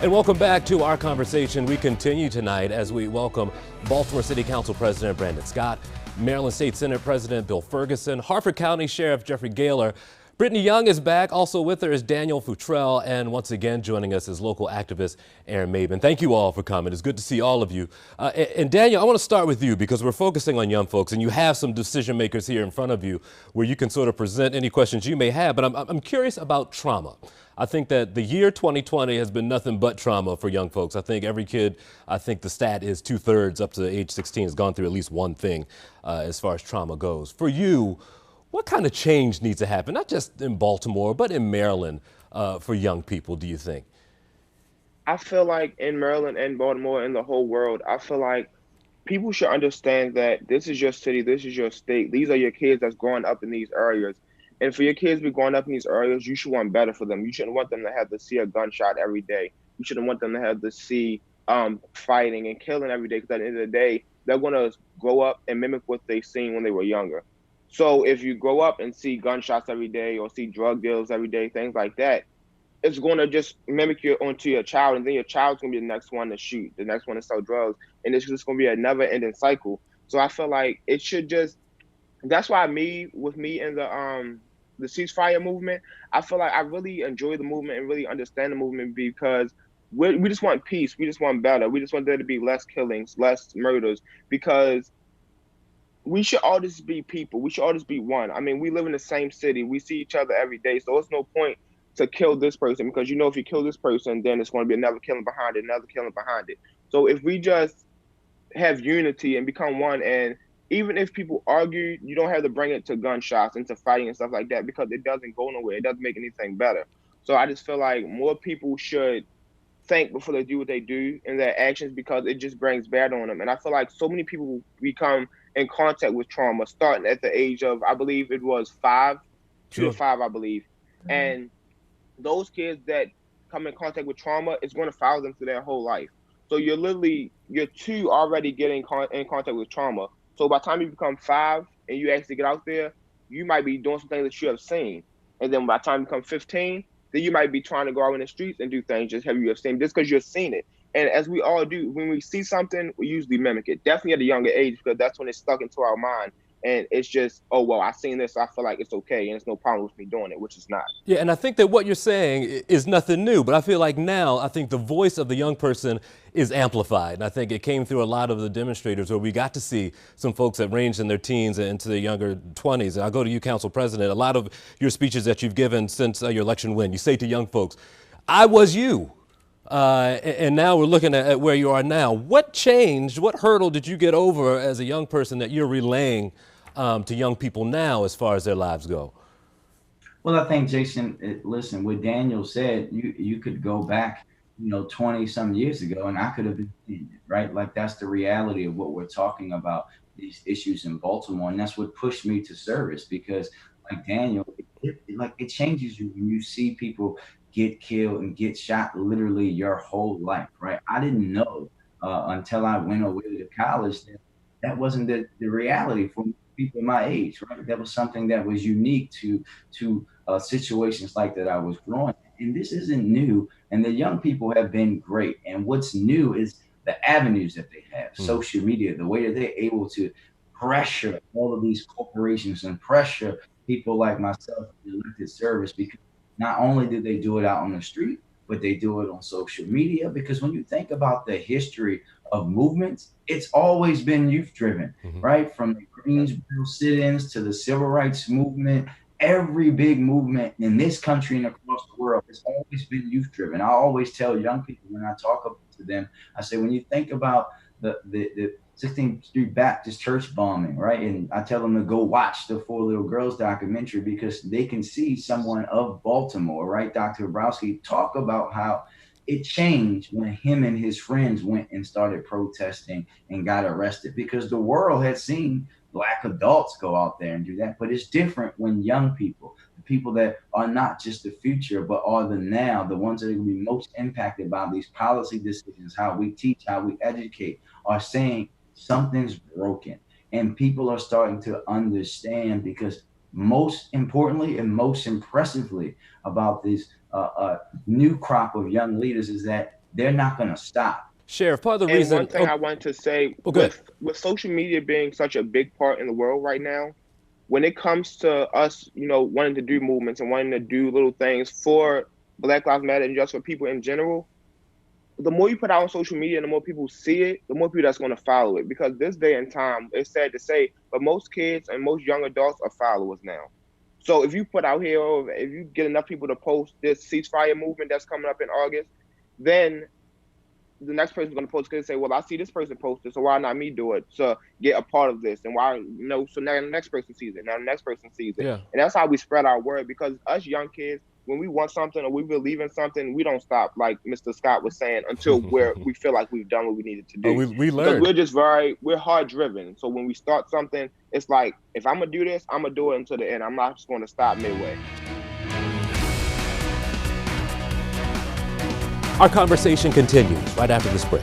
And welcome back to our conversation. We continue tonight as we welcome Baltimore City Council President Brandon Scott, Maryland State Senate President Bill Ferguson, Harford County Sheriff Jeffrey Gaylor. Brittany Young is back. Also with her is Daniel Futrell. And once again, joining us is local activist Aaron Maben. Thank you all for coming. It's good to see all of you. And Daniel, I want to start with you because we're focusing on young folks and you have some decision makers here in front of you where you can sort of present any questions you may have. But I'm curious about trauma. I think that the year 2020 has been nothing but trauma for young folks. I think every kid, I think the stat is 2/3 up to age 16 has gone through at least one thing as far as trauma goes. For you, what kind of change needs to happen, not just in Baltimore, but in Maryland for young people, do you think? I feel like in Maryland and Baltimore and the whole world, I feel like people should understand that this is your city, this is your state. These are your kids that's growing up in these areas. And for your kids to be growing up in these areas, you should want better for them. You shouldn't want them to have to see a gunshot every day. You shouldn't want them to have to see fighting and killing every day. Because at the end of the day, they're going to grow up and mimic what they seen when they were younger. So if you grow up and see gunshots every day or see drug deals every day, things like that, it's going to just mimic you onto your child, and then your child's going to be the next one to shoot, the next one to sell drugs, and it's just going to be a never-ending cycle. So I feel like it should just. That's why with me in the ceasefire movement, I feel like I really enjoy the movement and really understand the movement because we just want peace, we just want better, we just want there to be less killings, less murders, because we should all just be people. We should all just be one. I mean, we live in the same city. We see each other every day. So it's no point to kill this person because you know if you kill this person, then it's going to be another killing behind it, another killing behind it. So if we just have unity and become one, and even if people argue, you don't have to bring it to gunshots and to fighting and stuff like that because it doesn't go nowhere. It doesn't make anything better. So I just feel like more people should think before they do what they do in their actions because it just brings bad on them. And I feel like so many people become in contact with trauma starting at the age of, I believe it was 5, 2 to 5, I believe. And those kids that come in contact with trauma, it's going to follow them through their whole life. So you're two already getting in contact with trauma. So by the time you become 5 and you actually get out there, you might be doing some things that you have seen. And then by the time you become 15, then you might be trying to go out in the streets and do things just have you have seen just because you've seen it. And as we all do, when we see something, we usually mimic it. Definitely at a younger age because that's when it's stuck into our mind. And it's just, oh, well, I seen this, so I feel like it's okay, and it's no problem with me doing it, which is not. Yeah, and I think that what you're saying is nothing new, but I feel like now I think the voice of the young person is amplified. And I think it came through a lot of the demonstrators where we got to see some folks that ranged in their teens and into their younger 20s. And I'll go to you, Council President. A lot of your speeches that you've given since your election win, you say to young folks, I was you. And now we're looking at where you are now. What changed? What hurdle did you get over as a young person that you're relaying to young people now as far as their lives go? Well, I think Jason, listen, what Daniel said, you could go back, 20 some years ago, and I could have been, right? Like that's the reality of what we're talking about, these issues in Baltimore, and that's what pushed me to service because, like Daniel, it changes you when you see people get killed and get shot literally your whole life, right? I didn't know until I went away to college that wasn't the reality for people my age, right? That was something that was unique to situations like that I was growing. And this isn't new. And the young people have been great. And what's new is the avenues that they have, social media, the way that they're able to pressure all of these corporations and pressure people like myself in elected service because not only do they do it out on the street, but they do it on social media. Because when you think about the history of movements, it's always been youth driven, right? From the Greensboro sit-ins to the civil rights movement, every big movement in this country and across the world has always been youth driven. I always tell young people when I talk to them, I say, when you think about the 16th Street Baptist Church bombing, right? And I tell them to go watch the Four Little Girls documentary because they can see someone of Baltimore, right? Dr. Browski talk about how it changed when him and his friends went and started protesting and got arrested because the world had seen Black adults go out there and do that. But it's different when young people, the people that are not just the future, but are the now, the ones that are going to be most impacted by these policy decisions, how we teach, how we educate, are saying something's broken. And people are starting to understand because most importantly and most impressively about this new crop of young leaders is that they're not going to stop. Sheriff, part of the And reason. one thing I wanted to say, good. with social media being such a big part in the world right now, when it comes to us, wanting to do movements and wanting to do little things for Black Lives Matter and just for people in general, the more you put out on social media and the more people see it, the more people that's going to follow it. Because this day and time, it's sad to say, but most kids and most young adults are followers now. So if you put out here, or if you get enough people to post this ceasefire movement that's coming up in August, then the next person's going to post and say, well, I see this person posted, so why not me do it to get a part of this? And why, so now the next person sees it. Now the next person sees it. Yeah. And that's how we spread our word, because us young kids, when we want something or we believe in something, we don't stop, like Mr. Scott was saying, until we feel like we've done what we needed to do. We learned. Because we're hard driven. So when we start something, it's like, if I'm going to do this, I'm going to do it until the end. I'm not just going to stop midway. Our conversation continues right after this break.